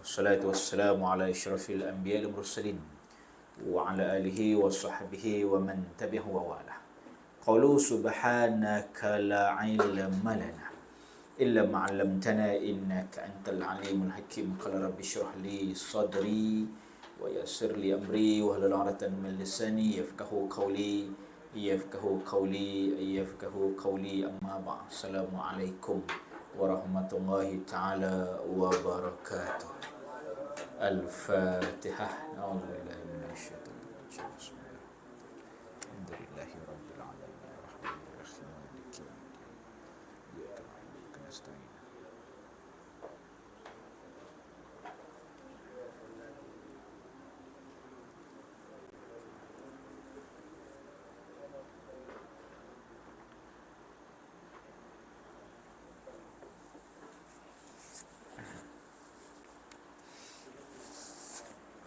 Salatu wassalamu ala asyrafil anbiya wal mursalin wa ala alihi wa sahbihi wa man tabi'ahu wa wala. Qalu subhanaka la ilma lana illa ma 'allamtana innaka antal alimul hakim. Qala rabbi shrah li sadri wa yassir li amri wa hlul 'uqdatam min lisani yafqahu qawli amma ba'd. Assalamualaikum warahmatullahi taala wabarakatuh. Al-Fatihah. A'udzubillahi minasyaitonir rajim. Bismillahirrahmanirrahim. Alhamdulillahi rabbil alamin. Arrahmanirrahim. Maliki yaumiddin. Iyyaka na'budu wa iyyaka nasta'in.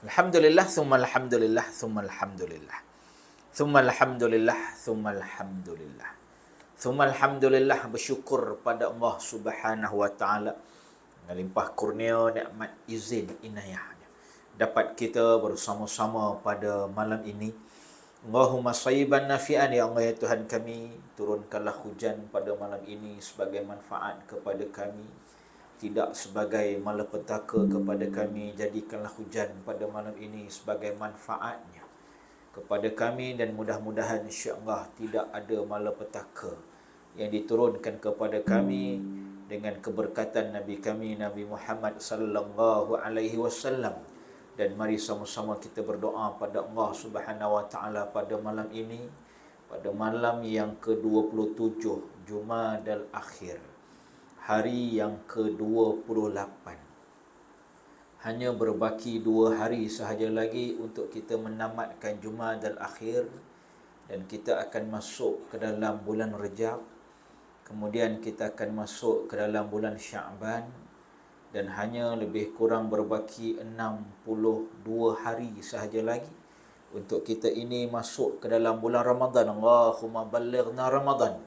Alhamdulillah, thumma alhamdulillah, thumma alhamdulillah. Thumma alhamdulillah, thumma alhamdulillah. Thumma alhamdulillah, bersyukur pada Allah Subhanahu wa taala dengan limpah kurnia, nikmat, izin, inayahnya dapat kita bersama-sama pada malam ini. Allahumma sayyiban nafi'an, ya Allah ya Tuhan kami, turunkanlah hujan pada malam ini sebagai manfaat kepada kami, tidak sebagai malapetaka kepada kami. Jadikanlah hujan pada malam ini sebagai manfaatnya kepada kami, dan mudah-mudahan insya-Allah tidak ada malapetaka yang diturunkan kepada kami dengan keberkatan Nabi kami Nabi Muhammad sallallahu alaihi wasallam. Dan mari sama-sama kita berdoa pada Allah Subhanahu wa taala pada malam ini, pada malam yang ke-27 Jumadal Akhir, hari yang ke-28. Hanya berbaki 2 hari sahaja lagi untuk kita menamatkan Jumadal Akhir, dan kita akan masuk ke dalam bulan Rejab. Kemudian kita akan masuk ke dalam bulan Sya'ban, dan hanya lebih kurang berbaki 62 hari sahaja lagi untuk kita ini masuk ke dalam bulan Ramadan. Allahumma ballighna Ramadan.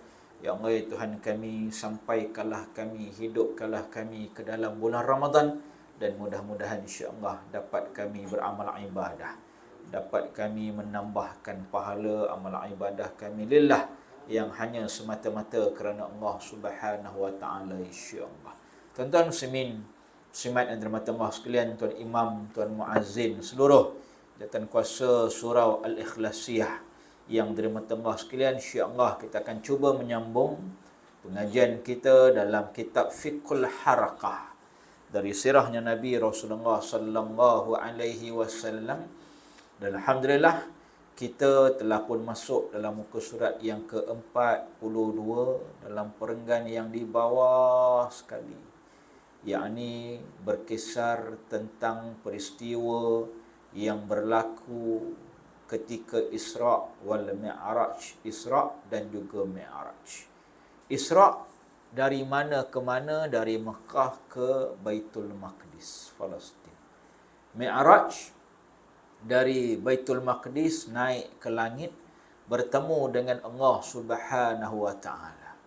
Ya Allah ya Tuhan kami, sampaikanlah kami, hidupkanlah kami ke dalam bulan Ramadan, dan mudah-mudahan insya-Allah dapat kami beramal ibadah, dapat kami menambahkan pahala amal ibadah kami lillah, yang hanya semata-mata kerana Allah Subhanahu wa taala insya-Allah. Tuan-tuan muslimin, muslimat yang dirahmati Allah sekalian, tuan imam, tuan muazzin, seluruh jawatan kuasa surau Al-Ikhlasiyah yang dirahmati Allah sekalian, insya-Allah kita akan cuba menyambung pengajian kita dalam kitab Fiqhul Harakah dari sirahnya Nabi Rasulullah sallallahu alaihi wasallam. Dan alhamdulillah kita telah pun masuk dalam muka surat yang ke-42 dalam perenggan yang di bawah sekali, yakni berkisar tentang peristiwa yang berlaku ketika Isra' wal Mi'raj. Isra' dan juga Mi'raj. Isra' dari mana ke mana? Dari Mekah ke Baitul Maqdis, Palestin. Mi'raj dari Baitul Maqdis naik ke langit bertemu dengan Allah Subhanahu wa taala.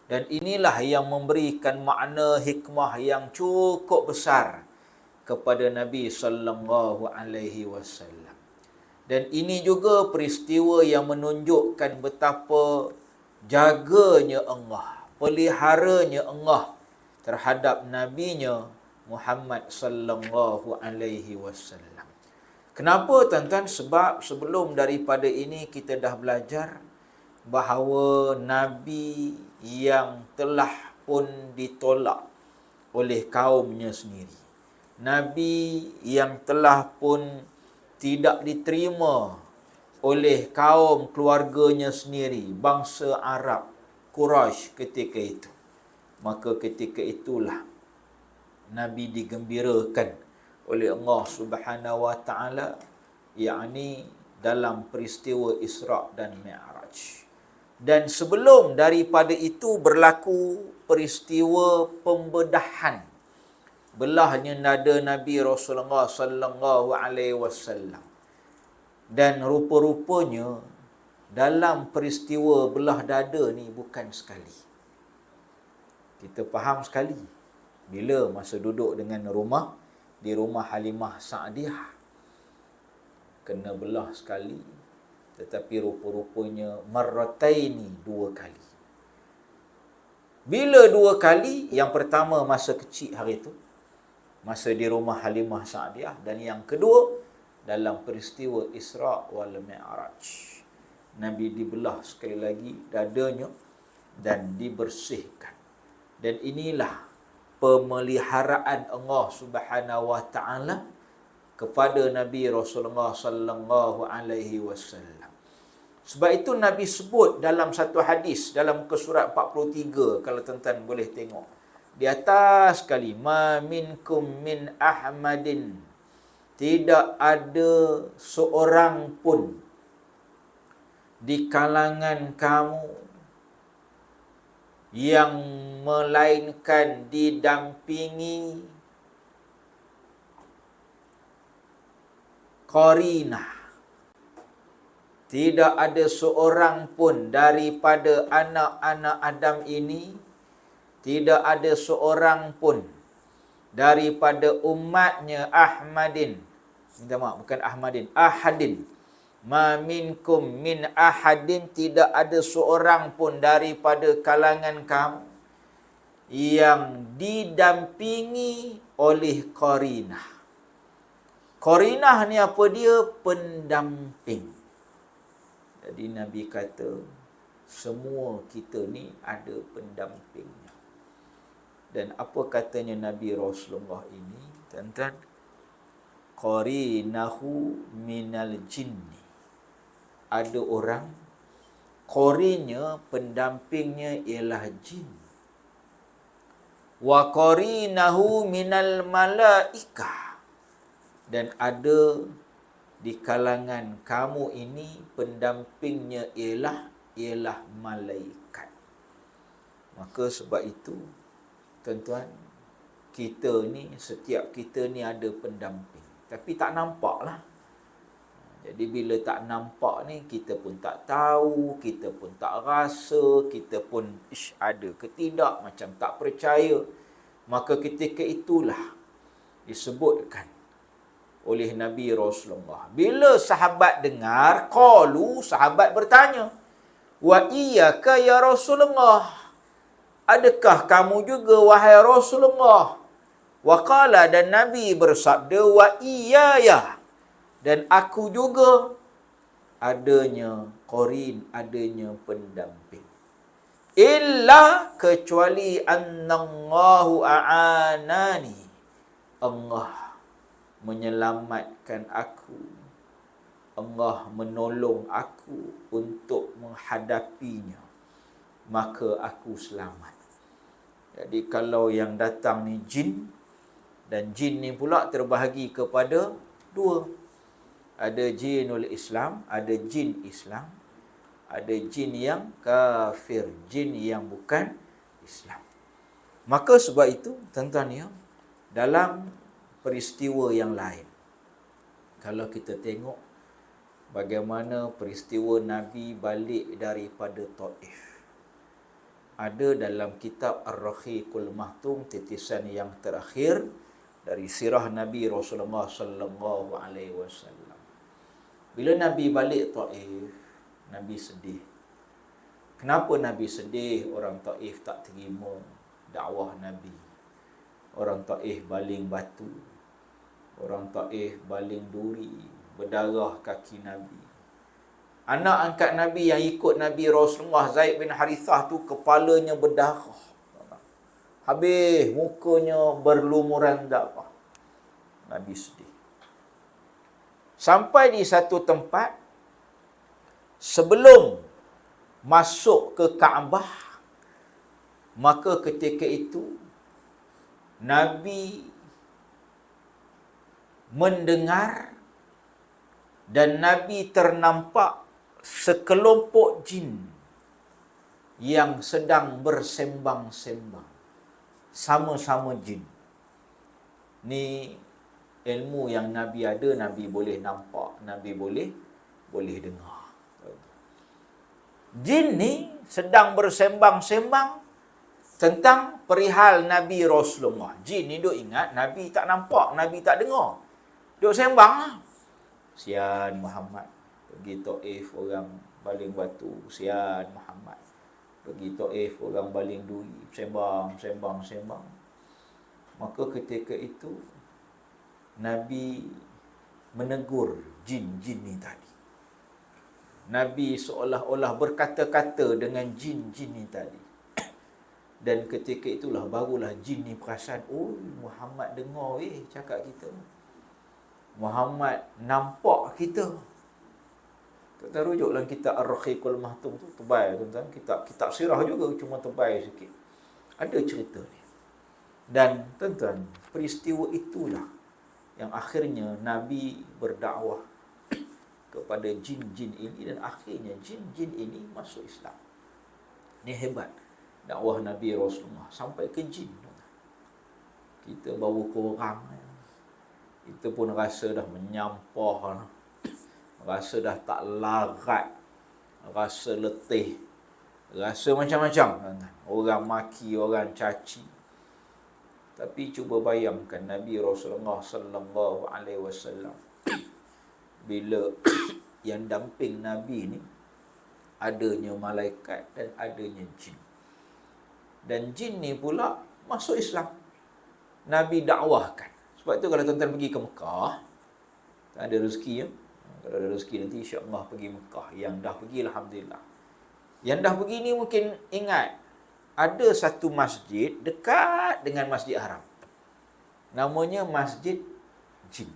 Dan inilah yang memberikan makna hikmah yang cukup besar kepada Nabi sallallahu alaihi wasallam. Dan ini juga peristiwa yang menunjukkan betapa jaganya Allah, peliharanya Allah terhadap nabinya Muhammad sallallahu alaihi wasallam. Kenapa tuan-tuan? Sebab sebelum daripada ini kita dah belajar bahawa nabi yang telah pun ditolak oleh kaumnya sendiri, nabi yang telah pun tidak diterima oleh kaum keluarganya sendiri, bangsa Arab, Quraisy ketika itu, maka ketika itulah Nabi digembirakan oleh Allah Subhanahu wa taala, yakni dalam peristiwa Isra' dan Mi'raj. Dan sebelum daripada itu berlaku peristiwa pembedahan, belahnya nada Nabi Rasulullah sallallahu alaihi wasallam. Dan rupa-rupanya dalam peristiwa belah dada ni bukan sekali. Kita faham sekali bila masa duduk dengan rumah di rumah Halimah Sa'diyah. Kena belah sekali, tetapi rupa-rupanya marrataini, 2 kali. Bila 2 kali? Yang pertama masa kecil hari itu, masa di rumah Halimah Sa'diyah, dan yang kedua dalam peristiwa Isra' wal Mi'raj. Nabi dibelah sekali lagi dadanya dan dibersihkan. Dan inilah pemeliharaan Allah Subhanahu wa taala kepada Nabi Rasulullah sallallahu alaihi wasallam. Sebab itu Nabi sebut dalam satu hadis dalam muka surat 43, kalau tuan-tuan boleh tengok. Di atas sekali, ma minkum min ahmadin, tidak ada seorang pun di kalangan kamu yang melainkan didampingi qarinah. Tidak ada seorang pun daripada anak-anak Adam ini, tidak ada seorang pun daripada umatnya Ahmadin. Minta maaf, bukan Ahmadin, Ahadin. Ma minkum min ahadin, tidak ada seorang pun daripada kalangan kamu yang didampingi oleh qarinah. Qarinah ni apa dia? Pendamping. Jadi Nabi kata, semua kita ni ada pendampingnya. Dan apa katanya Nabi Rasulullah ini? Tuan-tuan, qarinahu minal jinni. Ada orang, qarinya, pendampingnya ialah jin. Wa qarinahu minal malaikah. Dan ada di kalangan kamu ini pendampingnya ialah malaikat. Maka sebab itu, tuan-tuan, kita ni, setiap kita ni ada pendamping. Tapi tak nampak lah. Jadi bila tak nampak ni, kita pun tak tahu, kita pun tak rasa, kita pun ada ke tidak, macam tak percaya. Maka ketika itulah disebutkan oleh Nabi Rasulullah. Bila sahabat dengar, qalu, sahabat bertanya, wa iyyaka ya Rasulullah, adakah kamu juga wahai Rasulullah? Wa qala, dan Nabi bersabda, wa iyaya, dan aku juga adanya qarin, adanya pendamping. Illa, kecuali annallahu a'anani, Allah menyelamatkan aku, Allah menolong aku untuk menghadapinya, maka aku selamat. Jadi kalau yang datang ni jin, dan jin ni pula terbahagi kepada 2. Ada jinul Islam, ada jin Islam, ada jin yang kafir, jin yang bukan Islam. Maka sebab itu, tuan-tuan ya, dalam peristiwa yang lain, kalau kita tengok bagaimana peristiwa Nabi balik daripada Taif, ada dalam kitab Ar-Rahiqul Mahtum, titisan yang terakhir dari sirah Nabi Rasulullah sallallahu alaihi wasallam. Bila Nabi balik Taif, Nabi sedih. Kenapa Nabi sedih? Orang Taif tak terima dakwah Nabi. Orang Taif baling batu. Orang Taif baling duri, berdarah kaki Nabi. Anak angkat Nabi yang ikut Nabi Rasulullah, Zaid bin Harithah tu, kepalanya berdarah. Habis mukanya berlumuran darah. Nabi sedih. Sampai di satu tempat, sebelum masuk ke Kaabah, maka ketika itu Nabi mendengar dan Nabi ternampak sekelompok jin yang sedang bersembang-sembang. Sama-sama jin. Ni ilmu yang Nabi ada, Nabi boleh nampak, Nabi boleh dengar. Jin ni sedang bersembang-sembang tentang perihal Nabi Rasulullah. Jin ni duk ingat Nabi tak nampak, Nabi tak dengar. Duk sembang lah. Sian Muhammad. Pergi Taif orang baling batu. Sian Muhammad. Pergi Taif orang baling duri. Sembang. Maka ketika itu Nabi menegur jin-jin ni tadi. Nabi seolah-olah berkata-kata dengan jin-jin ni tadi. Dan ketika itulah barulah jin ni perasan, oh Muhammad dengar cakap kita. Muhammad nampak kita. Kita rujuk dalam kitab Ar-Rahiqul Mahtum tu, tebal tuan-tuan. Kitab sirah juga, cuma tebal sikit. Ada cerita ni. Dan tuan-tuan, peristiwa itulah yang akhirnya Nabi berdakwah kepada jin-jin ini, dan akhirnya jin-jin ini masuk Islam. Ini hebat dakwah Nabi Rasulullah sampai ke jin. Kita bawa ke orang, kita pun rasa dah menyampah, rasa dah tak larat, rasa letih, rasa macam-macam. Orang maki, orang caci. Tapi cuba bayangkan Nabi Rasulullah sallallahu alaihi wasallam bila yang damping Nabi ni adanya malaikat dan adanya jin. Dan jin ni pula masuk Islam. Nabi dakwahkan. Sebab tu kalau tuan-tuan pergi ke Mekah, ada rezeki ya. Kalau ada rezeki nanti insya-Allah pergi Mekah. Yang dah pergi alhamdulillah. Yang dah pergi ni mungkin ingat ada satu masjid dekat dengan Masjid Haram. Namanya Masjid Jin.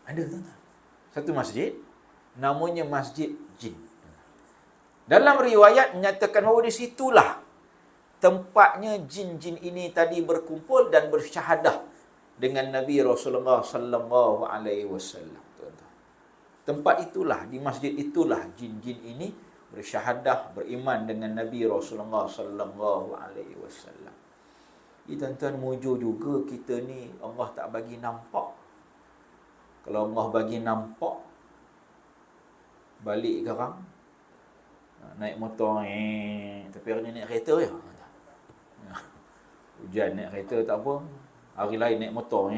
Ada tuan-tuan. Satu masjid namanya Masjid Jin. Dalam riwayat menyatakan bahawa di situlah tempatnya jin-jin ini tadi berkumpul dan bersyahadah dengan Nabi Rasulullah sallallahu alaihi wasallam. Tempat itulah, di masjid itulah jin-jin ini bersyahadah, beriman dengan Nabi Rasulullah sallallahu alaihi wasallam. Tuan-tuan, mujur juga kita ni Allah tak bagi nampak. Kalau Allah bagi nampak, balik sekarang naik motor tapi hari ni naik kereta je. Hujan naik kereta tak apa, hari lain naik motor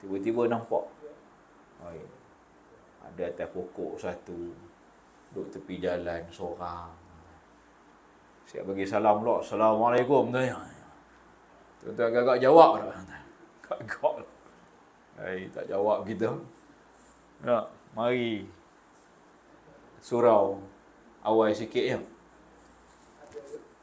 tiba-tiba nampak ada atas pokok satu duduk tepi jalan seorang. Siap bagi salam pula, Assalamualaikum tanya. Tuan-tuan agak jawab tak? Agak. Tak jawab kita. Ya, mari surau awal sikit ya.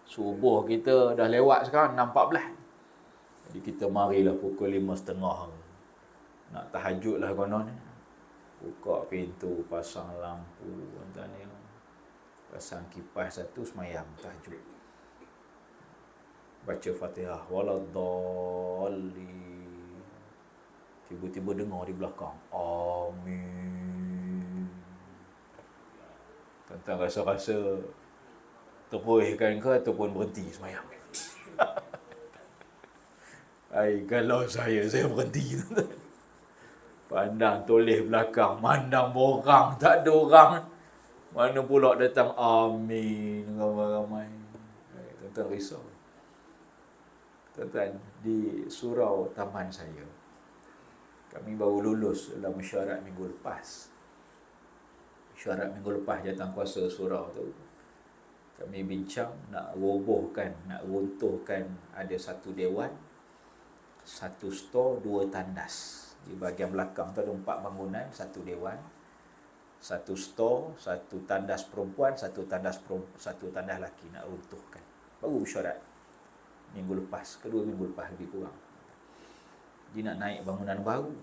Subuh kita dah lewat sekarang 6.14. Jadi kita marilah pukul 5.30. Nak tahajud lah konon. Buka pintu, pasang lampu, pasang kipas satu, semayang tahajud. Baca Fatihah, waladdallin. Tiba-tiba dengar di belakang, amin. Tuan-tuan rasa-rasa terpuihkan ke ataupun berhenti semayang? Kalau saya berhenti. Pandang toleh belakang, mandang borang, tak ada orang. Mana pula datang amin ramai-ramai. Tuan-tuan risau. Tuan-tuan, di surau taman saya, kami baru lulus dalam mesyuarat minggu lepas. Mesyuarat minggu lepas jawatankuasa surau tu, kami bincang nak robohkan, nak runtuhkan ada satu dewan, satu stor, 2 tandas. Di bahagian belakang tu ada 4 bangunan, satu dewan, satu stor, satu tandas perempuan, satu tandas lelaki nak runtuhkan. Baru mesyuarat minggu lepas, kedua minggu lepas lebih kurang. Dia nak naik bangunan baru.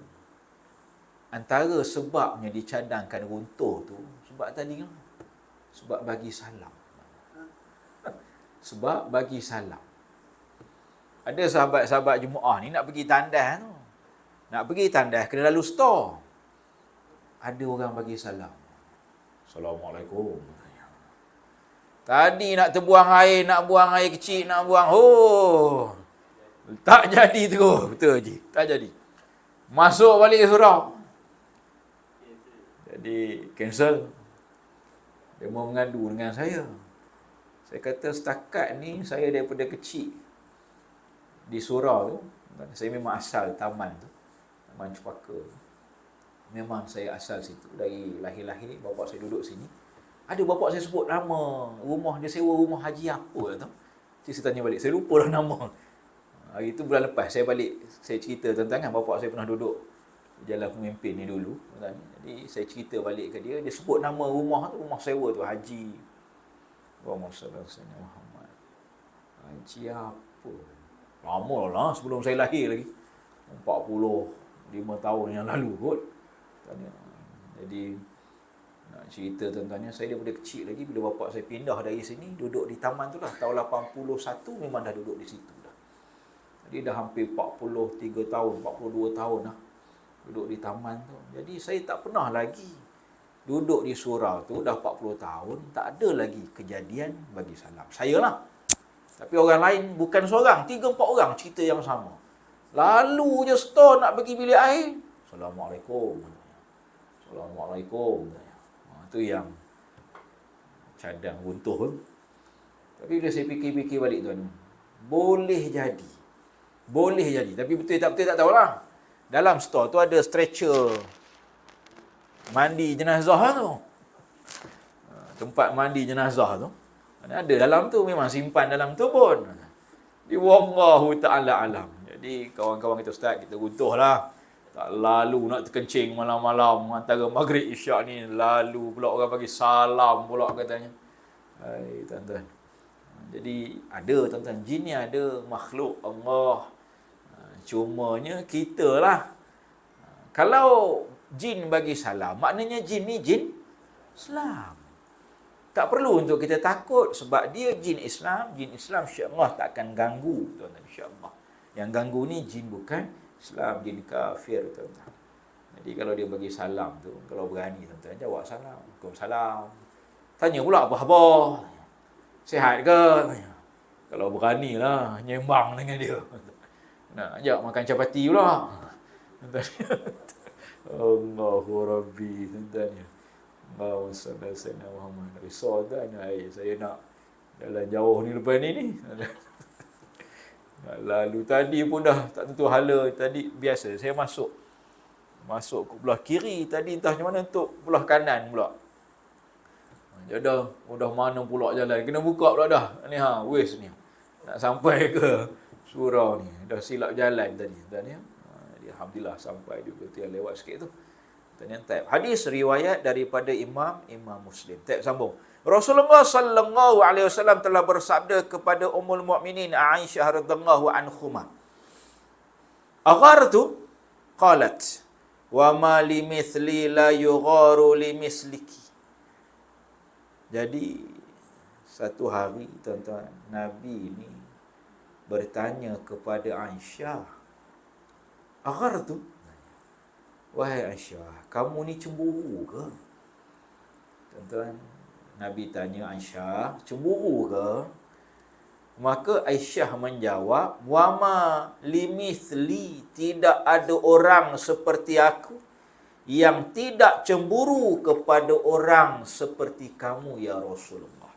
Antara sebabnya dicadangkan runtuh tu, sebab tadi kan, sebab bagi salam. Sebab bagi salam. Ada sahabat-sahabat Jumaat ni nak pergi tandas tu. Nak pergi tandas, kena lalu store. Ada orang bagi salam. Assalamualaikum. Tadi nak terbuang air, nak buang air kecil, nak buang. Tak jadi terus. Betul je. Tak jadi. Masuk balik surau. Jadi, cancel. Dia mau mengadu dengan saya. Saya kata setakat ni saya daripada kecil di surau tu, saya memang asal taman tu, Taman Cepaka. Memang saya asal situ. Dari lahir-lahir bapak saya duduk sini. Ada bapak saya sebut nama rumah dia, sewa rumah haji apa tu. Saya tanya balik, saya lupa dah nama. Hari tu bulan lepas saya balik, saya cerita tentang kan bapak saya pernah duduk Jalan Pemimpin ni dulu. Jadi saya cerita balik ke dia, dia sebut nama rumah tu, rumah sewa tu Haji Muhammad sallallahu alaihi Muhammad. Haji apa? Lama lah sebelum saya lahir lagi. 45 tahun yang lalu kot. Jadi nak cerita tentangnya, saya daripada kecil lagi bila bapak saya pindah dari sini, duduk di taman tu lah. Tahun 81 memang dah duduk di situ dah. Jadi dah hampir 43 tahun, 42 tahun lah duduk di taman tu. Jadi saya tak pernah lagi duduk di surau tu, dah 40 tahun, tak ada lagi kejadian bagi salam. Saya lah. Tapi orang lain bukan seorang, 3-4 orang cerita yang sama. Lalu je store nak pergi bilik air, Assalamualaikum. Assalamualaikum. Itu yang cadang runtuh tu. Tapi bila saya fikir-fikir balik tuan, boleh jadi. Boleh jadi. Tapi betul tak tahulah. Dalam store tu ada stretcher mandi jenazah tu. Tempat mandi jenazah tu. Ada dalam tu, memang simpan dalam tu pun. Di wallahu ta'ala alam. Jadi kawan-kawan kita ustaz, kita runtuh lah. Tak lalu nak terkencing malam-malam antara maghrib isyak ni, lalu pula orang bagi salam pula katanya. Hai tuan-tuan. Jadi ada tuan-tuan, jin ni ada, makhluk Allah. Cumanya kita lah. Kalau jin bagi salam, maknanya jin ni jin Islam. Tak perlu untuk kita takut sebab dia jin Islam. Jin Islam insya-Allah tak akan ganggu tuan-tuan, insya-Allah. Yang ganggu ni jin bukan Islam, jin kafir tuan-tuan. Jadi kalau dia bagi salam tu, kalau berani tuan-tuan, jawab salam. Waalaikumsalam. Tanya pula apa khabar? Sihat ke? Kalau beranilah nyembang dengan dia. Nak ajak makan capati pula. Allahu Rabbi tuan-tuan. Allahumma salli ala sayyidina Muhammad. Risau tuan, saya nak jalan jauh ni lepas ni. Lalu tadi pun dah tak tentu hala. Tadi biasa saya masuk ke belah kiri, tadi entah macam mana untuk belah kanan pula. Jadi udah mana pula jalan, kena buka pula dah. Ni waste ni. Nak sampai ke surau ni. Dah silap jalan tadi tuan ya. Jadi alhamdulillah sampai juga tu yang lewat sikit tu. Tuan taib. Hadis riwayat daripada Imam Muslim. Taib sambung. Rasulullah sallallahu alaihi wasallam telah bersabda kepada Ummul Mukminin Aisyah radhiyallahu anhuma. Aghartu qalat wa ma limithli la yugharu limithliki. Jadi satu hari tuan-tuan, Nabi ni bertanya kepada Aisyah, aghartu, wahai Aisyah, kamu ni cemburu ke? Tuan-tuan, Nabi tanya Aisyah, cemburu ke? Maka Aisyah menjawab, wama limithli, tidak ada orang seperti aku yang tidak cemburu kepada orang seperti kamu ya Rasulullah.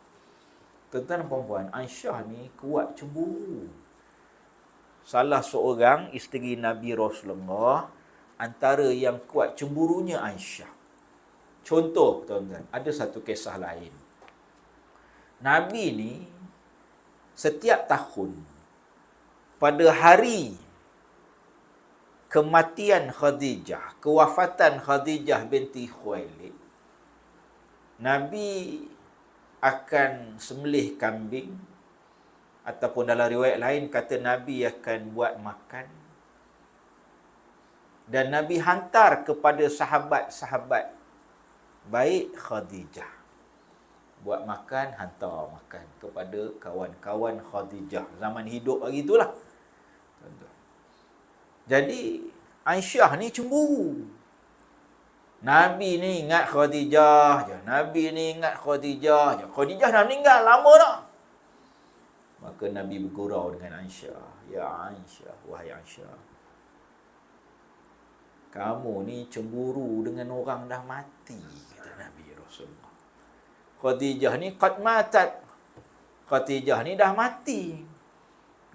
Tuan-tuan dan puan-puan, Aisyah ni kuat cemburu. Salah seorang isteri Nabi Rasulullah, antara yang kuat cemburunya Aisyah. Contoh tuan-tuan, ada satu kisah lain. Nabi ni setiap tahun pada hari kematian Khadijah, kewafatan Khadijah binti Khuwailid, Nabi akan sembelih kambing, ataupun dalam riwayat lain kata Nabi akan buat makan, dan Nabi hantar kepada sahabat-sahabat baik Khadijah. Buat makan, hantar makan kepada kawan-kawan Khadijah. Zaman hidup lagi itulah. Jadi Aisyah ni cemburu. Nabi ni ingat Khadijah je. Nabi ni ingat Khadijah je. Khadijah dah meninggal lama dah. Maka Nabi bergurau dengan Aisyah. Ya Aisyah, wahai Aisyah, kamu ni cemburu dengan orang dah mati, kata Nabi Rasulullah. Khadijah ni qad matat. Khadijah ni dah mati.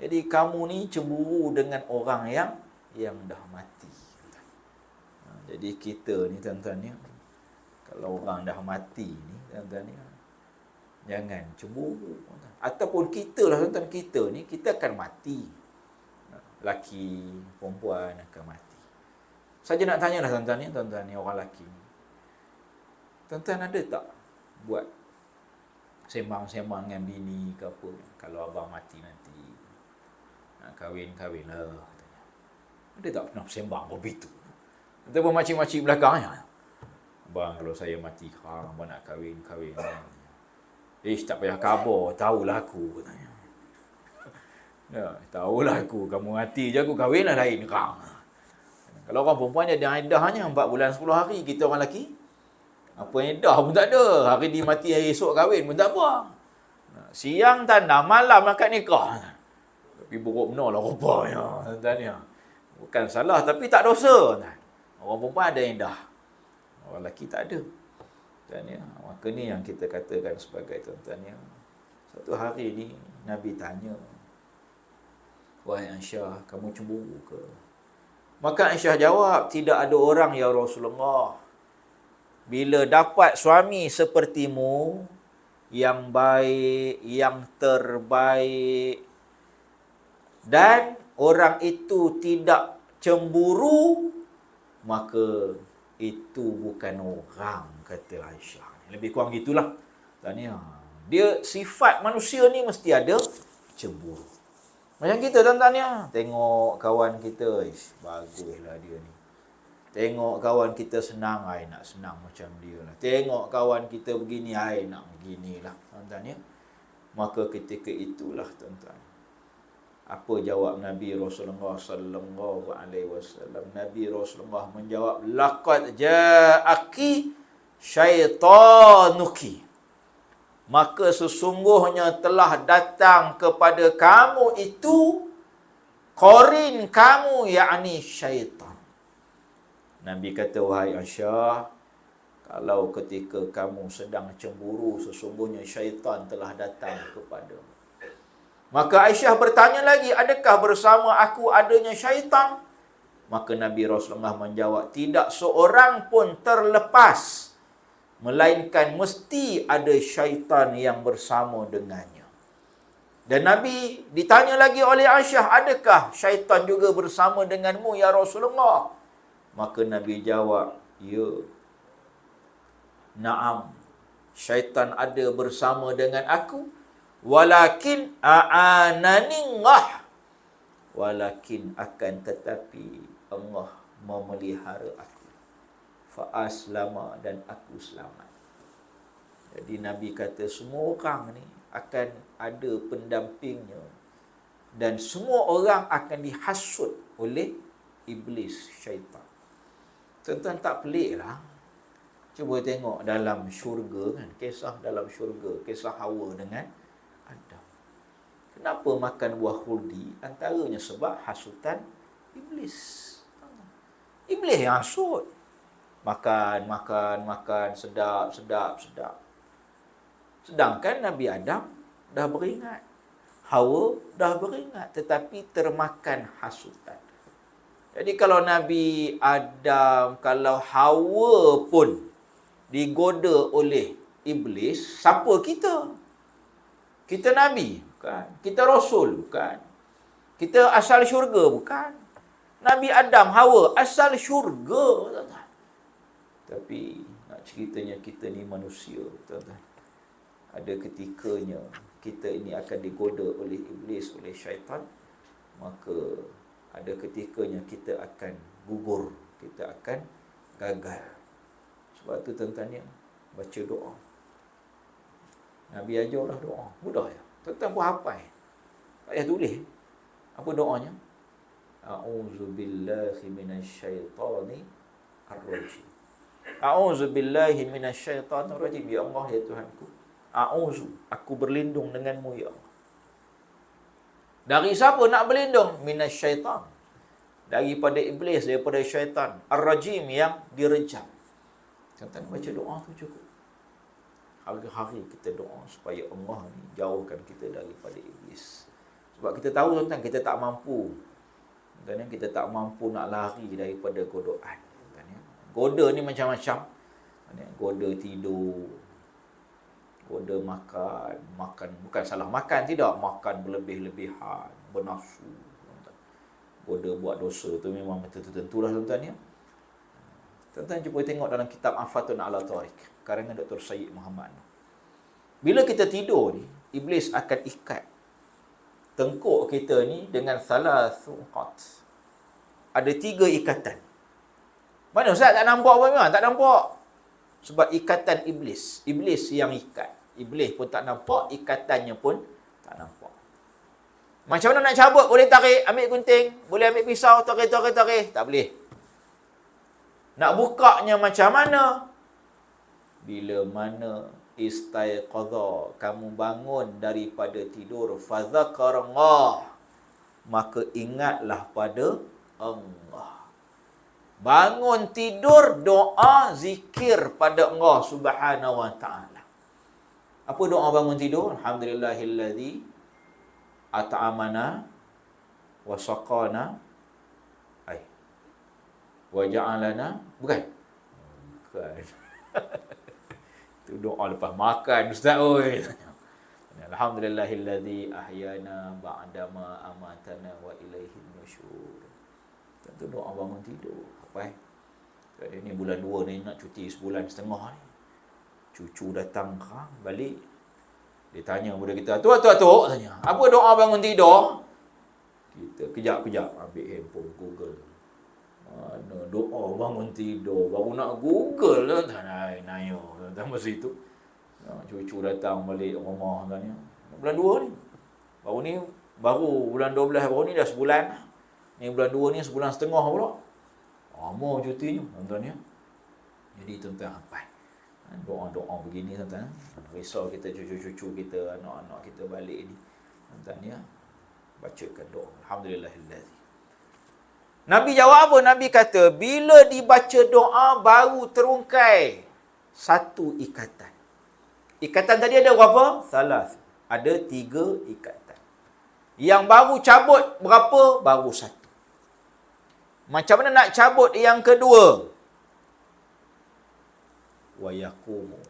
Jadi kamu ni cemburu dengan orang yang dah mati. Jadi kita ni tuan-tuan ni, kalau orang dah mati ni tuan-tuan ni, jangan cemburu. Ataupun kita lah tuan-tuan, kita ni kita akan mati. Laki, perempuan akan mati. Saja nak tanya lah tuan-tuan ni orang lelaki ni. Tuan-tuan ada tak buat sembang-sembang dengan bini ke apa, kalau abang mati nanti nak kahwin lah katanya. Ada tak pernah sembang begitu? Ataupun makcik-makcik belakangnya, abang kalau saya mati abang nak kahwin. Tak payah khabar, tahulah aku katanya. Ya, tahulah aku, kamu mati je aku kahwin lah lain kang. Kalau orang perempuan dia ada iddahnya 4 bulan 10 hari, kita orang lelaki apa iddah pun tak ada. Hari dia mati, hari esok kahwin pun tak apa. Siang tanam, malam akad nikah. Tapi buruk benar lah rupanya. Bukan salah tapi tak dosa. Orang perempuan ada iddah, orang lelaki tak ada. Maka ni yang kita katakan sebagai tuan-tuan. Satu hari ni Nabi tanya, wahai Aisyah, kamu cemburu ke? Maka Aisyah jawab, tidak ada orang ya Rasulullah, bila dapat suami sepertimu, yang baik, yang terbaik, dan orang itu tidak cemburu, maka itu bukan orang, kata Aisyah. Lebih kurang gitulah. Dia sifat manusia ni mesti ada cemburu. Macam kita tuan-tuan, tengok kawan kita, baguslah dia ni. Tengok kawan kita senang, nak senang macam dia lah. Tengok kawan kita begini, nak beginilah tuan-tuan. Maka ketika itulah tuan-tuan, apa jawab Nabi Rasulullah sallallahu alaihi wasallam? Nabi Rasulullah menjawab, laqad ja'aki syaitanuki. Maka sesungguhnya telah datang kepada kamu itu qarin kamu, yakni syaitan. Nabi kata, wahai Aisyah, kalau ketika kamu sedang cemburu, sesungguhnya syaitan telah datang kepadamu. Maka Aisyah bertanya lagi, adakah bersama aku adanya syaitan? Maka Nabi Rasulullah menjawab, tidak seorang pun terlepas, melainkan mesti ada syaitan yang bersama dengannya. Dan Nabi ditanya lagi oleh Aisyah, adakah syaitan juga bersama denganmu ya Rasulullah? Maka Nabi jawab, ya, na'am, syaitan ada bersama dengan aku, walakin a'ananillah, walakin akan tetapi Allah memelihara aku, fa'aslama, dan aku selamat. Jadi Nabi kata semua orang ni akan ada pendampingnya, dan semua orang akan dihasut oleh iblis, syaitan. Tuan-tuan, tak pelik lah. Cuba tengok dalam syurga kan, kisah dalam syurga, kisah Hawa dengan Adam. Kenapa makan buah khuldi? Antaranya sebab hasutan iblis. Iblis yang hasut. Makan, sedap. Sedangkan Nabi Adam dah beringat, Hawa dah beringat, tetapi termakan hasutan. Jadi kalau Nabi Adam, kalau Hawa pun digoda oleh iblis, siapa kita? Kita Nabi? Bukan. Kita Rasul? Bukan. Kita asal syurga? Bukan. Nabi Adam, Hawa, asal syurga. Tapi nak ceritanya kita ni manusia, tuan-tuan. Ada ketikanya kita ini akan digoda oleh iblis, oleh syaitan. Maka ada ketikanya kita akan gugur, kita akan gagal. Sebab tu tuan-tuan, baca doa. Nabi ajarlah doa. Mudah ya. Tuan-tuan pun hafal. Tak payah tulis. Apa doanya? A'udzubillahi minasyaitonir rajim. A'udzubillahi minasyaitonir rajim. Ya Allah, ya Tuhanku, a'udzu, aku berlindung denganmu ya Allah. Dari siapa nak berlindung? Minasyaitan. Daripada iblis, daripada syaitan. Ar-rajim, yang direjam. Tuan-tuan baca doa tu cukup. hari-hari kita doa supaya Allah ni jauhkan kita daripada iblis. Sebab kita tahu tuan-tuan, kita tak mampu. Tuan-tuan, kita tak mampu nak lari daripada godaan. Tuan-tuan, goda ni macam-macam. Tuan-tuan, goda tidur, goda makan, bukan salah makan, tidak, makan berlebih-lebihan, bernafsu. Tuan-tuan, goda buat dosa tu memang tertentu lah tuan-tuan ya. Tuan-tuan cuba tengok dalam kitab Afatun ala Tariq karangan Dr. Syed Muhammad. Bila kita tidur ni, iblis akan ikat tengkuk kita ni dengan salah suqat. Ada 3 ikatan. Mana Ustaz tak nampak apa memang? Tak nampak. Sebab ikatan iblis. Iblis yang ikat. Iblis pun tak nampak, ikatannya pun tak nampak. Macam mana nak cabut? Boleh tarik, ambil gunting, boleh ambil pisau, tarik. Tak boleh. Nak bukanya macam mana? Bila mana istaiqadha, kamu bangun daripada tidur, fadzakarallah, maka ingatlah pada Allah. Bangun tidur, doa, zikir pada Allah Subhanahu wa taala. Apa doa bangun tidur? Alhamdulillahilladzi at'amana wa saqana wa ja'alana, bukan? Itu doa lepas makan ustaz oi. Alhamdulillahilladzi ahyana ba'dama amatana wa ilaihin nusyur. Tentu doa bangun tidur. Apa ni bulan 2 ni nak cuti sebulan setengah ni. Cucu datang balik. Dia tanya kepada kita, "Tok, tanya, apa doa bangun tidur?" Kita kejap-kejap ambil handphone Google. Mana doa bangun tidur, baru nak Google lah. Nayo tentang masa itu. Cucu datang balik rumah katanya. Bulan 2 ni. Baru bulan 12 baru ni dah sebulan. Ni bulan 2 ni sebulan setengah pula. Lama cutinya tuan-tuan ya. Jadi tuan-tuan hafal. Doa-doa begini tuan-tuan. Risau kita cucu-cucu kita, anak-anak kita balik ni. Tuan-tuan ya. Bacakan doa. Alhamdulillahilladzi. Nabi jawab apa? Nabi kata, bila dibaca doa, baru terungkai 1 ikatan. Ikatan tadi ada berapa? Salas. Ada 3 ikatan. Yang baru cabut berapa? Baru 1. Macam mana nak cabut yang kedua? Wa yaqumu.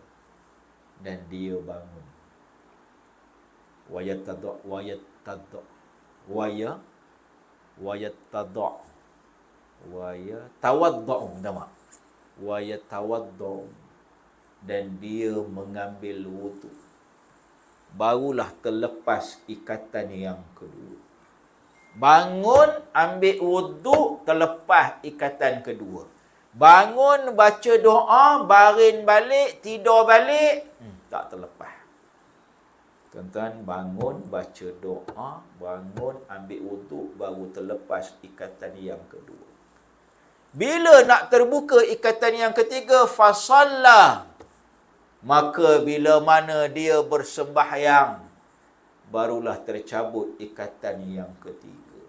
Dan dia bangun. Wa yatadda'. Dan dia mengambil wudu. Barulah terlepas ikatan yang kedua. Bangun, ambil wudu, terlepas ikatan kedua. Bangun, baca doa, baring balik, tidur balik, tak terlepas. Tuan-tuan, bangun, baca doa, bangun, ambil wudu, baru terlepas ikatan yang kedua. Bila nak terbuka ikatan yang ketiga, fasalla. Maka bila mana dia bersembahyang, barulah tercabut ikatan yang ketiga.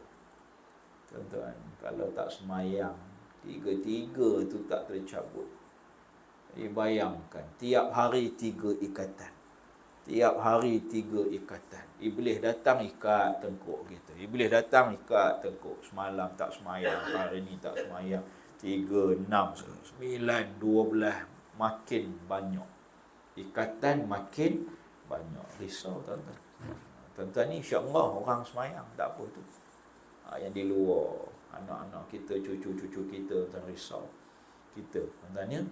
Tuan-tuan, kalau tak semayang, 3 tu tak tercabut. Jadi bayangkan, tiap hari 3 ikatan. Tiap hari 3 ikatan. Iblis datang ikat tengkuk kita. Iblis datang ikat tengkuk. Semalam tak semayang, hari ni tak semayang. 3, 6, 9, 12. Makin banyak. Ikatan makin banyak. Risau tuan-tuan. Tuan-tuan ni insya-Allah orang semayang. Tak apa tu. Yang di luar. Anak-anak kita, cucu-cucu kita. Tuan risau. Kita. Tuan-tuan ya.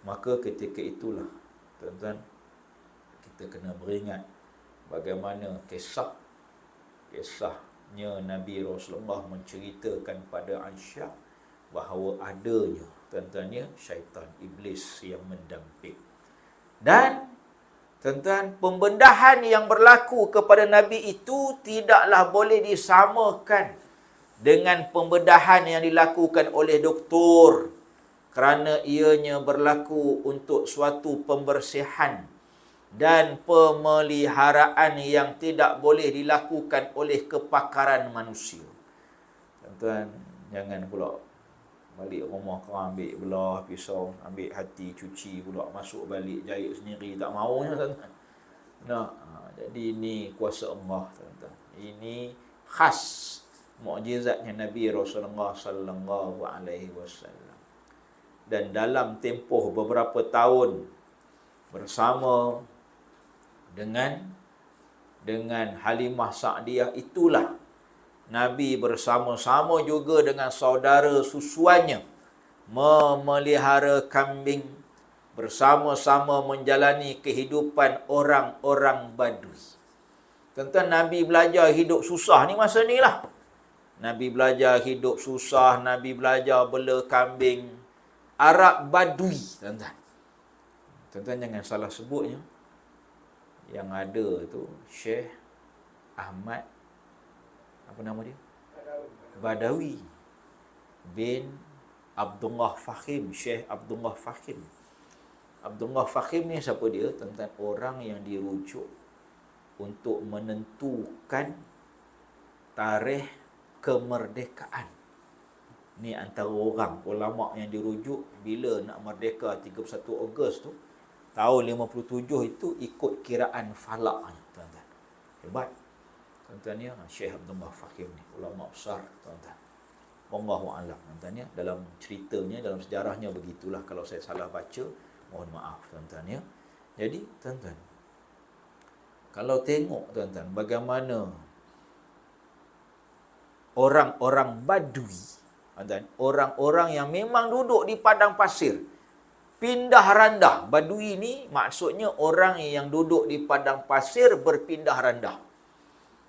Maka ketika itulah. Tuan-tuan. Kita kena beringat bagaimana kisahnya Nabi Rasulullah menceritakan pada Aisyah bahawa adanya tuan-tuan ya syaitan iblis yang mendamping. Dan tuan-tuan, pembedahan yang berlaku kepada Nabi itu tidaklah boleh disamakan dengan pembedahan yang dilakukan oleh doktor, kerana ianya berlaku untuk suatu pembersihan dan pemeliharaan yang tidak boleh dilakukan oleh kepakaran manusia. Tuan-tuan, jangan pula Balik rumah kau ambil belah pisau, ambil hati, cuci pula, masuk balik, jahit sendiri, tak maunya tuan-tuan. Nah, jadi ini kuasa Allah, tuan-tuan. Ini khas mukjizatnya Nabi Rasulullah sallallahu alaihi wasallam. Dan dalam tempoh beberapa tahun bersama dengan Halimah Sa'diyah, itulah Nabi bersama-sama juga dengan saudara susuannya memelihara kambing, bersama-sama menjalani kehidupan orang-orang Badui. Tuan-tuan, Nabi belajar hidup susah ni masa ni lah. Nabi belajar hidup susah, Nabi belajar bela kambing. Arab Badui, tuan-tuan. Tuan-tuan jangan salah sebutnya. Yang ada tu Syekh Ahmad, apa nama dia? Badawi bin Abdullah Fakhim, Syekh Abdullah Fakhim. Abdullah Fakhim ni siapa dia? Tuan-tuan, orang yang dirujuk untuk menentukan tarikh kemerdekaan. Ni antara orang ulama yang dirujuk bila nak merdeka 31 Ogos tu tahun 57 itu ikut kiraan falak, tuan-tuan. Hebat. Tuan-tuan ya, Syekh Abdullah Fakhim ni ulama besar, tuan-tuan. Wallahu a'lam, tuan-tuan ya. Dalam ceritanya, dalam sejarahnya begitulah. Kalau saya salah baca, mohon maaf, tuan-tuan ya. Jadi, tuan-tuan, kalau tengok, tuan-tuan, bagaimana orang-orang Badui, tuan-tuan, orang-orang yang memang duduk di padang pasir, pindah randah. Badui ni maksudnya orang yang duduk di padang pasir berpindah randah.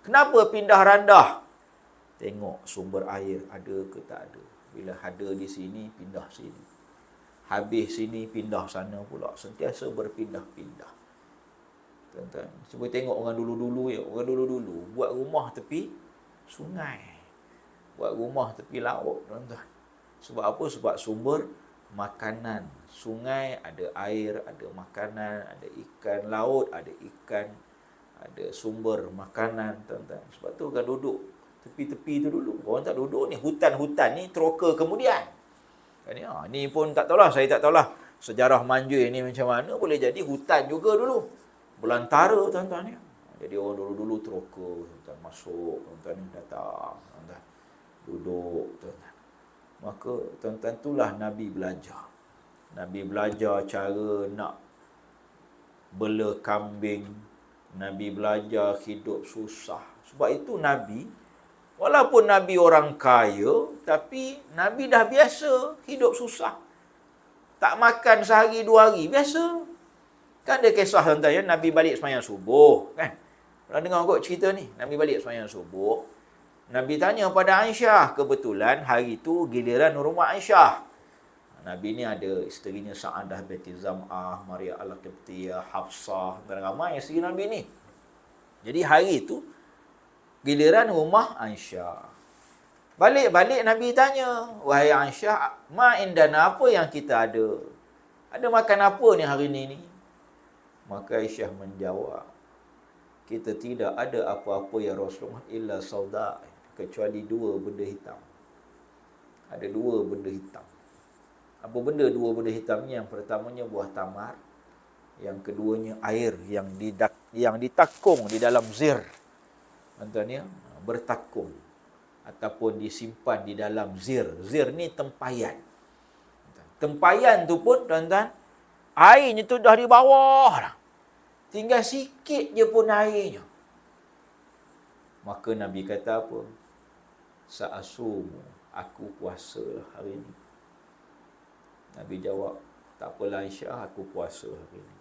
Kenapa pindah randah? Tengok sumber air ada ke tak ada. Bila ada di sini, pindah sini. Habis sini, pindah sana pula. Sentiasa berpindah-pindah. Tuan-tuan, cuba tengok orang dulu-dulu ya. Orang dulu-dulu buat rumah tepi sungai. Buat rumah tepi laut, tuan-tuan. Sebab apa? Sebab sumber makanan. Sungai ada air, ada makanan, ada ikan laut, ada ikan, ada sumber makanan, tuan-tuan. Sebab tu orang duduk tepi-tepi tu dulu. Orang tak duduk ni, hutan-hutan ni teroka kemudian. Ni pun tak tahulah, saya tak tahulah sejarah Manjui ni macam mana, boleh jadi hutan juga dulu. Belantara, tuan-tuan ya. Jadi orang dulu-dulu teroka, tuan-tuan, masuk, tuan-tuan datang, tuan-tuan duduk, tuan-tuan. Maka tuan-tuan, itulah Nabi belajar. Nabi belajar cara nak bela kambing. Nabi belajar hidup susah. Sebab itu Nabi, walaupun Nabi orang kaya, tapi Nabi dah biasa hidup susah. Tak makan sehari dua hari, biasa. Kan ada kisah, tuan-tuan ya, Nabi balik sembahyang subuh, kan? Pernah dengar kot cerita ni? Nabi balik sembahyang subuh. Nabi tanya pada Aisyah, kebetulan hari tu giliran rumah Aisyah. Nabi ni ada isterinya Sa'adah binti Zam'ah, Maria Al-Qibtiyah, Hafsah, dan ramai isteri Nabi ni. Jadi hari tu giliran rumah Aisyah. Balik-balik Nabi tanya, wahai Aisyah, ma indana, apa yang kita ada? Ada makan apa ni hari ni? Maka Aisyah menjawab, kita tidak ada apa-apa ya Rasulullah illa sauda, kecuali dua benda hitam. Ada dua benda hitam. Apa benda dua benda hitam ni? Yang pertamanya buah tamar, yang keduanya air yang ditakung di dalam zir. Tuan-tuan ya, bertakung ataupun disimpan di dalam zir. Zir ni tempayan. Tempayan tu pun, tuan-tuan, airnya tu dah di bawah lah. Tinggal sikit je pun airnya. Maka Nabi kata apa? Sa'asumu, aku puasa hari ni. Nabi jawab, tak apalah Aisyah, aku puasa hari ni.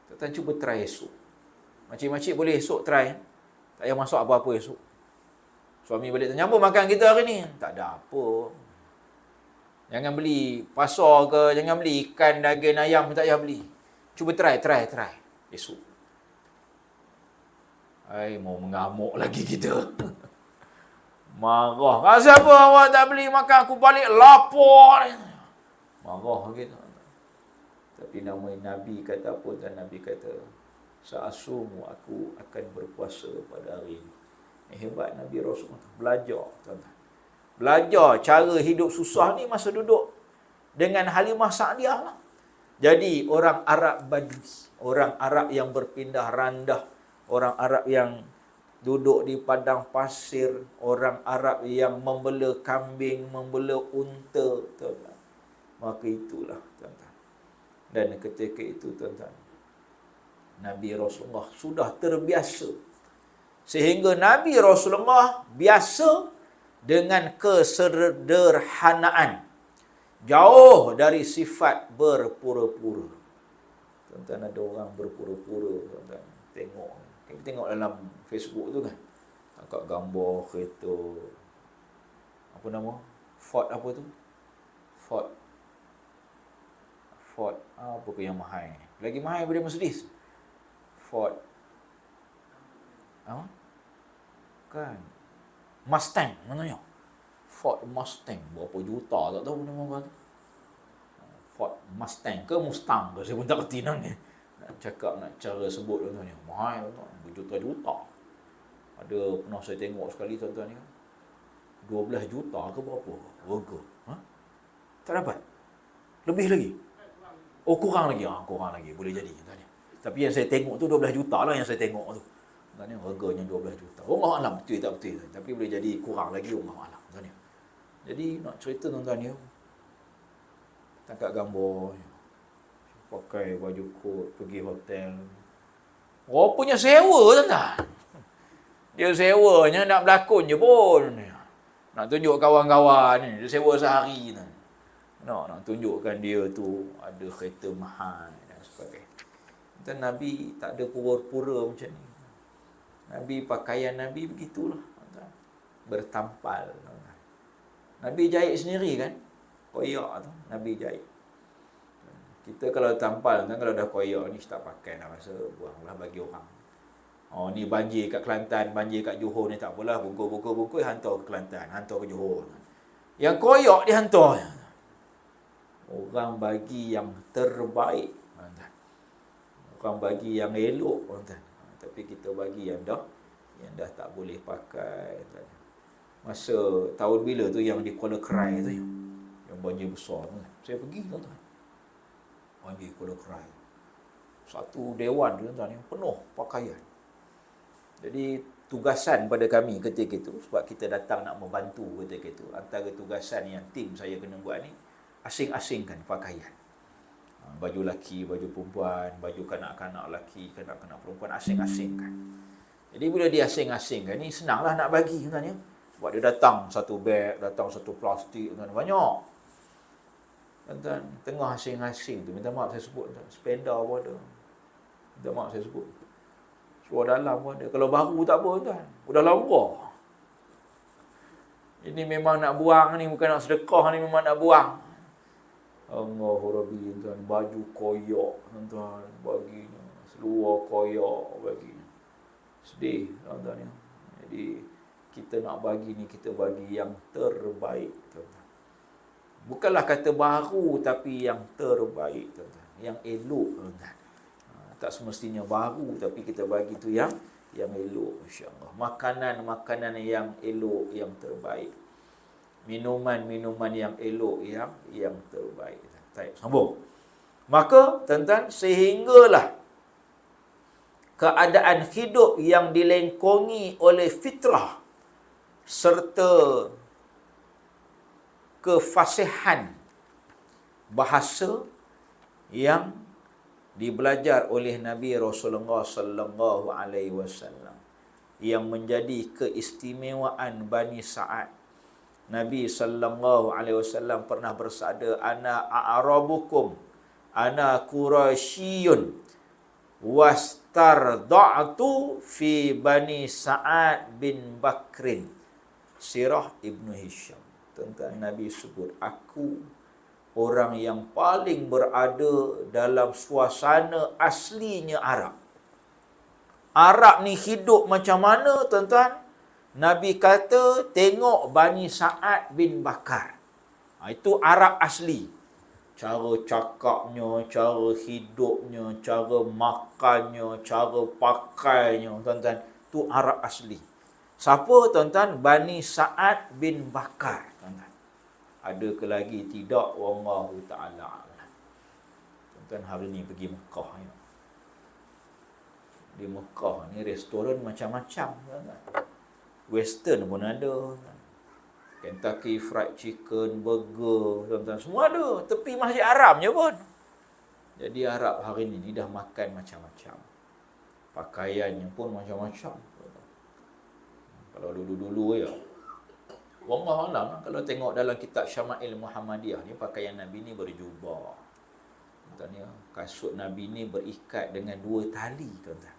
Tuan-tuan cuba try esok. Makcik-makcik boleh esok try. Tak payah masak apa-apa esok. Suami balik tanya, apa makan kita hari ni? Tak ada apa. Jangan beli pasar ke, jangan beli ikan, daging, ayam, tak payah beli. Cuba try esok. Mau mengamuk lagi kita. Marah. Kenapa awak tak beli makan, aku balik lapar. Marah gitu. Tapi nama Nabi kata apa? Dan Nabi kata, Sa'asumu, aku akan berpuasa pada hari ini. Hebat Nabi Rasulullah. Belajar, tuan-tuan. Belajar cara hidup susah ni masa duduk dengan Halimah Sa'diyah lah. Jadi orang Arab Badui, orang Arab yang berpindah randah, orang Arab yang duduk di padang pasir, orang Arab yang membela kambing, membela unta, tuan-tuan. Maka itulah, tuan-tuan. Dan ketika itu, tuan-tuan, Nabi Rasulullah sudah terbiasa. Sehingga Nabi Rasulullah biasa dengan kesederhanaan. Jauh dari sifat berpura-pura. Tuan-tuan, ada orang berpura-pura, tuan-tuan. Kita tengok dalam Facebook tu kan. Angkat gambar kereta. Apa nama? Ford apa tu? Ford. Apa ke yang mahal? Lagi mahal daripada Mercedes. Ford. Apa? Kan. Mustang namanya. Ford Mustang. Berapa juta tak tahu nama orang tu. Ford Mustang ke Mustang ke, saya pun tak kerti nama ni. Nak cakap, nak cara sebut tuan-tuan ni. Mahal tuan-tuan. Berjuta-juta. Ada pernah saya tengok sekali tuan-tuan ni. 12 juta ke berapa? Harga. Ha? Tak dapat? Lebih lagi? Oh, kurang lagi. Kurang lagi. Boleh jadi tuan-tuan ni. Tapi yang saya tengok tu 12 juta lah yang saya tengok tu. Tuan-tuan ni harganya 12 juta. Allah Alam betul tak betul. Tapi boleh jadi kurang lagi, Allah Alam. Tuan-tuan ni. Jadi nak cerita tuan-tuan ni. Tangkap gambar. Pakai baju kot, pergi hotel. Rupanya sewa tuan-tuan. Dia sewanya nak berlakon je pun. Nak tunjuk kawan-kawan ni. Dia sewa sehari. Nak tunjukkan dia tu ada kereta mahal dan sebagainya. Dan Nabi tak ada pura-pura macam ni. Nabi, pakaian Nabi begitulah. Bertampal. Nabi jahit sendiri kan. Koyak tu. Nabi jahit. Kita kalau tampal kan, kalau dah koyak ni tak pakai dah, rasa buanglah bagi orang. Oh, ni banjir kat Kelantan, banjir kat Johor ni tak apalah, bungkus hantar ke Kelantan, hantar ke Johor. Yang koyak dihantar. Orang bagi yang terbaik. Orang bagi yang elok. Tapi kita bagi yang dah tak boleh pakai. Masa tahun bila tu yang di Kuala Krai tu, yang banjir besar tu. Saya pergi tuan-tuan. Banjir Kuala Krai. Satu dewan tuan-tuan yang penuh pakaian. Jadi tugasan pada kami ketika itu, sebab kita datang nak membantu ketika itu, antara tugasan yang tim saya kena buat ni, asing-asingkan pakaian. Baju laki, baju perempuan, baju kanak-kanak laki, kanak-kanak perempuan, asing-asingkan. Jadi bila dia asing-asingkan ni, senanglah nak bagi tuan-tuan ya. Sebab dia datang satu beg, datang satu plastik, tuan-tuan, banyak. Tuan-tuan, tengah asing-asing tu, minta maaf saya sebut, spender pun ada. Minta maaf saya sebut. Suara dalam pun ada. Kalau baru tak apa tuan, udah lama. Ini memang nak buang ni, bukan nak sedekah ni, memang nak buang. Allahu Rabbi, tuan, baju koyak, tuan, baginya. Seluar koyak baginya. Sedih, tuan-tuan ya. Jadi, kita nak bagi ni, kita bagi yang terbaik, tuan-tuan. Bukanlah kata baru, tapi yang terbaik, tuan-tuan. Yang elok, tuan-tuan. Tak semestinya baru, tapi kita bagi tu yang elok, insya-Allah. Makanan-makanan yang elok, yang terbaik. Minuman-minuman yang elok, yang terbaik. Baik, sambung. Maka, tuan-tuan, sehinggalah keadaan hidup yang dilengkongi oleh fitrah serta kefasihan bahasa yang dibelajar oleh Nabi Rasulullah sallallahu alaihi wasallam, yang menjadi keistimewaan Bani Sa'ad. Nabi sallallahu alaihi wasallam pernah bersabda, ana a'rabukum, ana quraisyun wastarda'tu fi Bani Sa'ad bin Bakrin. Sirah Ibnu Hisham. Tuan-tuan, Nabi sebut, aku orang yang paling berada dalam suasana aslinya Arab. Arab ni hidup macam mana, tuan-tuan? Nabi kata, tengok Bani Sa'ad bin Bakar. Itu Arab asli. Cara cakapnya, cara hidupnya, cara makannya, cara pakainya, tuan-tuan. Itu Arab asli. Siapa tuan-tuan? Bani Sa'ad bin Bakar, tuan-tuan. Ada ke lagi? Tidak, wallahu ta'ala a'lam. Tuan-tuan hari ni pergi Mekah ya. Di Mekah ni restoran macam-macam, tuan-tuan. Western pun ada. Kentucky Fried Chicken, burger, tuan-tuan. Semua ada. Tepi Masjid Haram je pun. Jadi Arab hari ni dah makan macam-macam. Pakaiannya pun macam-macam. Kalau dulu-dulu ya. Wallahu alam, kalau tengok dalam kitab Syama'il Muhammadiyah ni, pakaian Nabi ni berjubah. Tuan-tuan ya, kasut Nabi ni berikat dengan 2 tali, tuan-tuan.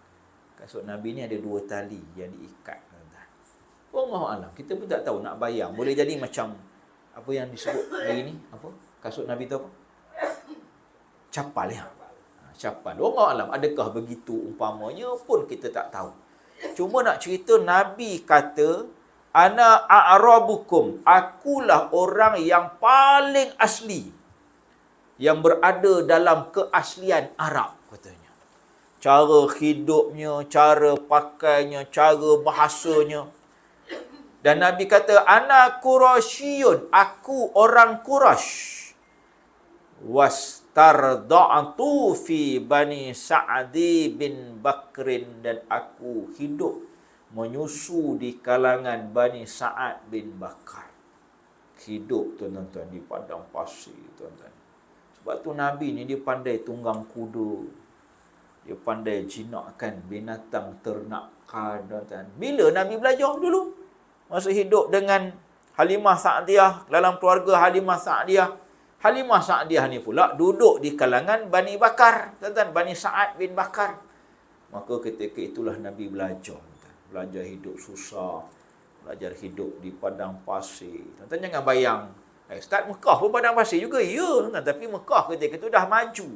Kasut Nabi ni ada 2 tali yang diikat, tuan-tuan. Wallahu alam, kita pun tak tahu nak bayang. Boleh jadi macam apa yang disebut hari ni, apa? Kasut Nabi tu apa? Capal ya. Capal. Wallahu alam, adakah begitu umpamanya pun kita tak tahu. Cuma nak cerita Nabi kata, ana a'rabukum, akulah orang yang paling asli yang berada dalam keaslian Arab, katanya. Cara hidupnya, cara pakainya, cara bahasanya. Dan Nabi kata, ana Quraisyun, aku orang Quraisy. Wastarda'tu fi Bani Sa'di bin Bakrin, dan aku hidup menyusu di kalangan Bani Sa'ad bin Bakar. Hidup, tuan-tuan, di padang pasir, tuan-tuan. Sebab tu Nabi ni dia pandai tunggang kuda. Dia pandai jinakkan binatang ternakan, tuan-tuan. Bila Nabi belajar dulu? Masa hidup dengan Halimah Sa'diyah, dalam keluarga Halimah Sa'diyah. Halimah Sa'diyah ni pula duduk di kalangan Bani Bakar, tuan-tuan, Bani Sa'ad bin Bakar. Maka ketika itulah Nabi belajar, tuan-tuan. Belajar hidup susah, belajar hidup di padang pasir. Tuan-tuan jangan bayang, start Mekah pun padang pasir juga, ya, tuan-tuan. Tapi Mekah ketika itu dah maju.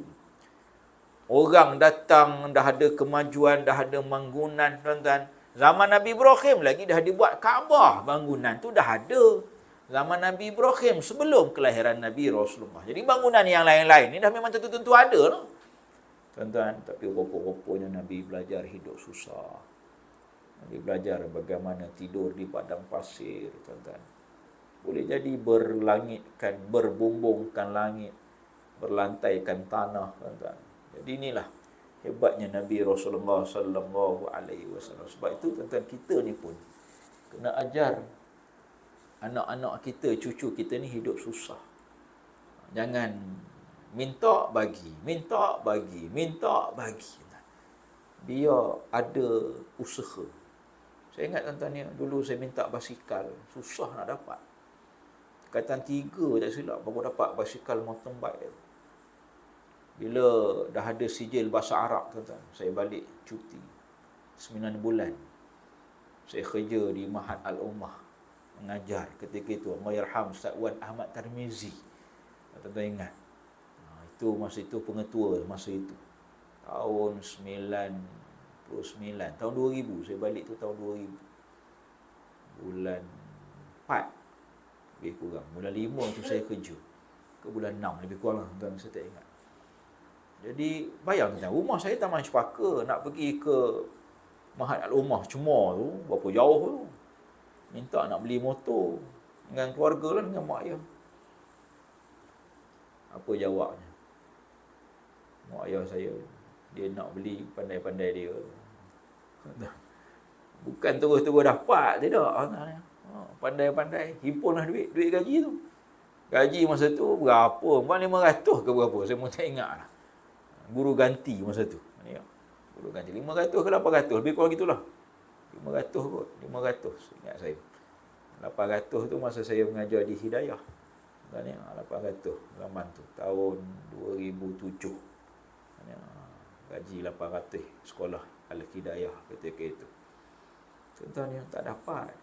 Orang datang, dah ada kemajuan, dah ada bangunan, tuan-tuan. Zaman Nabi Ibrahim lagi dah dibuat Kaabah, bangunan tu dah ada. Zaman Nabi Ibrahim sebelum kelahiran Nabi Rasulullah. Jadi bangunan yang lain-lain ni dah memang tentu-tentu ada lah, tuan-tuan. Tapi rupa-rupanya Nabi belajar hidup susah. Nabi belajar bagaimana tidur di padang pasir, tuan-tuan. Boleh jadi berlangitkan, berbumbungkan langit, berlantaikan tanah, tuan-tuan. Jadi inilah hebatnya Nabi Rasulullah sallallahu alaihi wasallam. Sebab itu, tuan-tuan, kita ni pun kena ajar anak-anak kita, cucu kita ni hidup susah. Jangan minta bagi, minta bagi, minta bagi. Biar ada usaha. Saya ingat, tuan-tuan ya, dulu saya minta basikal, susah nak dapat. Katan 3 tak silap baru dapat basikal mountain bike. Bila dah ada sijil bahasa Arab, tuan-tuan, saya balik cuti 9 bulan. Saya kerja di Mahat Al-Ummah, mengajar ketika itu. Allahyarham Ustaz Wan Ahmad Tarmizi, tuan-tuan ingat. Itu masa itu pengetua masa itu. Tahun 99, tahun 2000. Saya balik tu tahun 2000. Bulan 4 lebih kurang. Bulan 5 tu saya kerja. Ke bulan 6 lebih kurang, tuan-tuan, saya tak ingat. Jadi bayang, tuan, rumah saya Taman Cepaka, nak pergi ke Mahat Al-Ummah Cemar tu berapa jauh tu. Minta nak beli motor dengan keluarga lah, dengan mak ayah. Apa jawabnya? Mak ayah saya, dia nak beli, pandai-pandai dia. Bukan terus-terus dapat, tidak. Pandai-pandai, himpunlah duit gaji tu. Gaji masa tu berapa? 500 ke berapa? Saya pun tak ingat lah. Guru ganti masa tu. Guru ganti 500 ke 800, lebih kurang gitulah. 500 kot, 500 ingat saya. 800 tu masa saya mengajar di Hidayah. Dan 800 zaman tu tahun 2007. Gaji 800 sekolah Al-Hidayah ketika itu. Tuan-tuan yang tak dapat.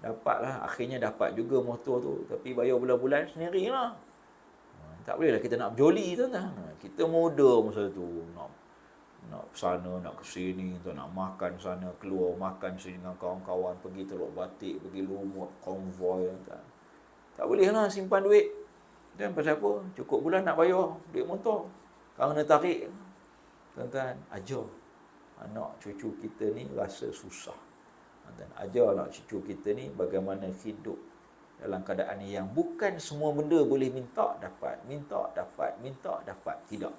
Dapatlah, akhirnya dapat juga motor tu, tapi bayar bulan-bulan sendirilah. Tak bolehlah kita nak berjoli, tuan-tuan. Kita muda masa tu, nak sana, nak ke sini, nak makan sana, keluar makan sini dengan kawan-kawan, pergi Teluk Batik, pergi Lumut, konvoi, tuan. Tak bolehlah simpan duit. Dan pasal apa? Cukup bulan nak bayar duit motor. Kalau nak tarik, tuan-tuan, ajar anak cucu kita ni rasa susah. Dan ajar anak cucu kita ni bagaimana hidup dalam keadaan yang bukan semua benda boleh minta dapat, minta dapat, minta dapat. Tidak.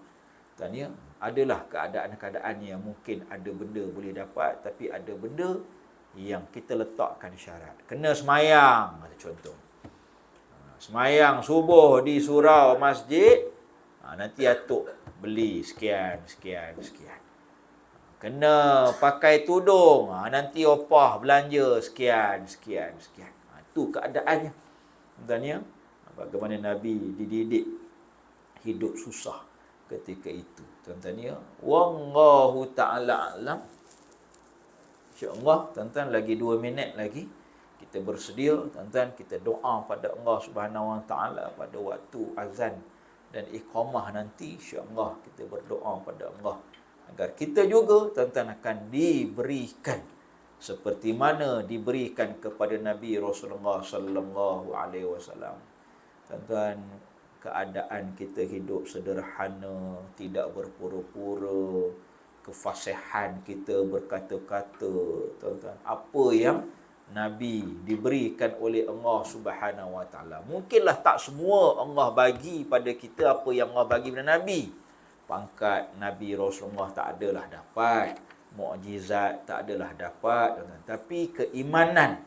Tanya, adalah keadaan-keadaan yang mungkin ada benda boleh dapat, tapi ada benda yang kita letakkan syarat. Kena semayang, contoh. Semayang subuh di surau masjid, nanti atuk beli sekian. Kena pakai tudung, nanti opah belanja sekian. Itu keadaannya. Tanya, bagaimana Nabi dididik hidup susah ketika itu. Tuan-tuan, wallahu ta'ala alam. InsyaAllah, tuan-tuan, lagi 2 minit lagi. Kita bersedia, tuan-tuan, kita doa pada Allah Subhanahu Wa Ta'ala pada waktu azan dan iqamah nanti. InsyaAllah, kita berdoa pada Allah agar kita juga, tuan-tuan, akan diberikan seperti mana diberikan kepada Nabi Rasulullah sallallahu alaihi wasallam. Tuan-tuan, keadaan kita hidup sederhana, tidak berpura-pura, kefasihan kita berkata-kata, tuan-tuan, apa yang Nabi diberikan oleh Allah Subhanahu Wa Taala. Mungkinlah tak semua Allah bagi pada kita apa yang Allah bagi pada Nabi. Pangkat Nabi Rasulullah tak adalah dapat, mukjizat tak adalah dapat, tuan-tuan. Tapi keimanan,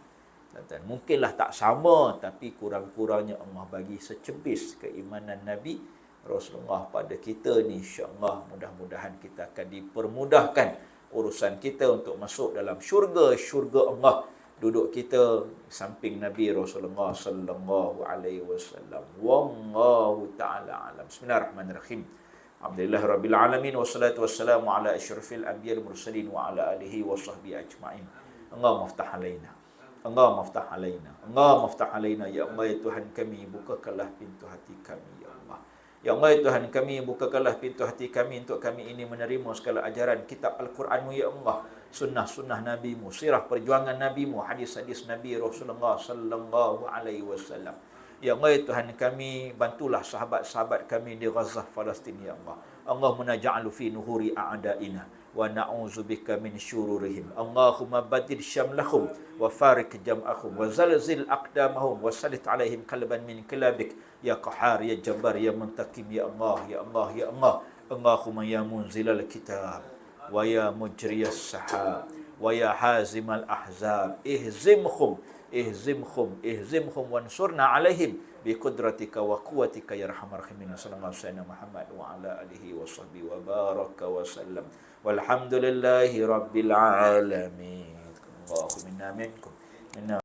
tuan-tuan, mungkinlah tak sama, tapi kurang-kurangnya Allah bagi secebis keimanan Nabi Rasulullah pada kita ni. InsyaAllah, mudah-mudahan kita akan dipermudahkan urusan kita untuk masuk dalam syurga Allah. Duduk kita samping Nabi Rasulullah sallallahu alaihi wasallam. Wallahu ta'ala alam. Bismillahirrahmanirrahim. Alhamdulillah rabbil alamin, wassalatu wassalamu ala asyrafil anbiya'il mursalin wa ala alihi wa sahbihi ajma'in. Allahumma iftah alaina. Allahumma iftah alaina. Allahumma iftah alaina. Ya Allah, ya Tuhan kami, bukakanlah pintu hati kami, ya Allah. Ya Allah, ya Tuhan kami, bukakanlah pintu hati kami untuk kami ini menerima segala ajaran kitab Al-Quranmu, ya Allah. Sunnah-sunnah Nabi-Mu, sirah perjuangan Nabi-Mu, hadis-hadis Nabi Rasulullah sallallahu alaihi wasallam. Ya Allah, ya Tuhan kami, bantulah sahabat-sahabat kami di Gaza, Palestin, ya Allah. Allahumma naj'alu fi nuhuri a'da'ina wa na'udzubika min syururihim. Allahumma badil syamlahum wa farik jam'ahum wa zalzil aqdamahum wa salit alaihim qalban min kilabik. Ya Qahar, ya Jabbar, ya Muntakim, ya Allah, ya Allah, ya Allah. Allahumma ya munzilal kitab wa ya mujriyas sahab wa ya hazimal ahzab, ihzimhum wansurna alaihim bi qudratika wa quwwatika ya arhamar rahimin. Sallallahu alaihi wasallam Muhammad wa ala alihi wa sahbihi wa baraka wa sallam. Walhamdulillahi rabbil alamin. Allahumma minna minkum.